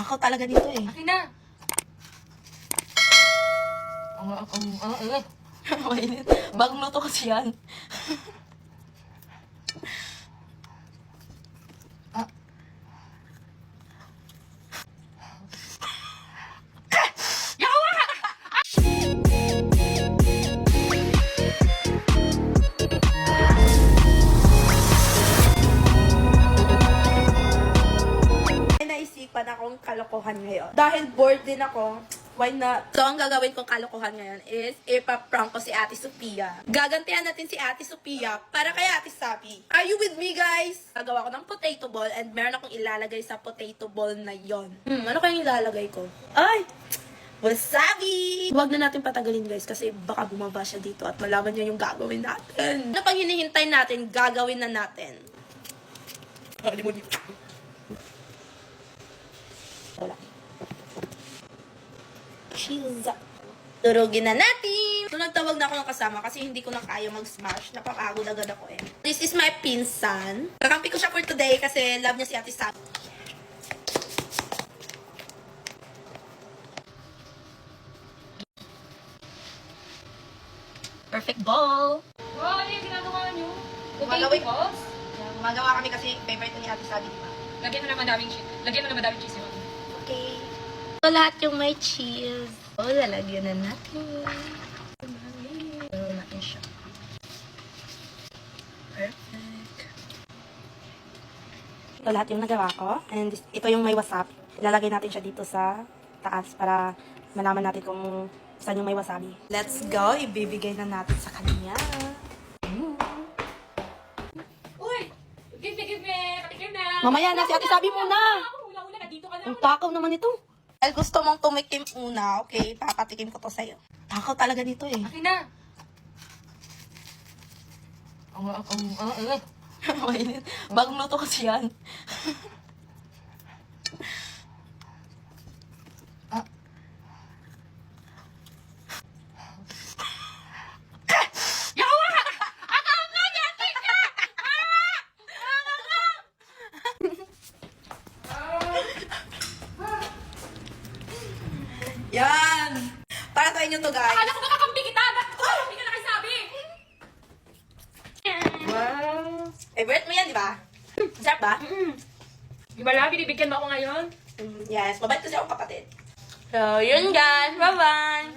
Takaw talaga dito eh. Akin na. Mainit. Bagong luto kasi yan. Naisipan akong kalokohan ngayon. Dahil bored din ako, why not? So, ang gagawin kong kalokohan ngayon is ipaprank ko si Ate Sophia. Gagantihan natin si Ate Sophia para kay Ate Sabi. Are you with me, guys? Gagawa ko ng potato ball and meron akong ilalagay sa potato ball na yon. Ano kayang ilalagay ko? Ay! Wasabi! Huwag na natin patagalin, guys, kasi baka bumaba siya dito at malaman niya yung gagawin natin. Ano pang hinihintay natin, gagawin na natin. Wala. Cheese. Durugin na natin. So, nagtawag na ako ng kasama kasi hindi ko na kaya mag-smash. Napapagod agad ako eh. This is my pinsan. Kakampi ko siya for today kasi love niya si Ate Sam. Perfect ball. Wow, ano yung ginagawa nyo? Gumagawa- balls? Gumagawa kami kasi favorite ni Ate Sabi, di ba? Lagyan mo na madaming cheese. Lagyan mo na madaming cheese yun. Okay. So, lahat yung may cheese. O, lalagyan na natin. Lalagyan natin siya. Perfect. So, lahat yung nagawa ko. And ito yung may wasabi. Ilalagay natin siya dito sa taas para malaman natin kung saan yung may wasabi. Let's go. Ibibigay na natin sa kanya. Uy! Give me! Patikim na! Mamaya na, si Ate Sabi muna. Hula-hula na dito ka na. Ang takaw naman ito. Dahil gusto mong tumikim una, okay, papatikim ko to sa'yo. Takaw talaga dito eh. Akin na! Mainit. Bagong luto kasi yan. Yan! Para sa inyo to, guys. Akala ko kakakampi kita! Ba't kakakampi ka na kay Sabi? Wow! Favorite mo yan, di ba? Sarap ba? Di ba lang, binibigyan mo ako ngayon? Yes, mabait kasi akong kapatid. So, yun guys. Bye-bye!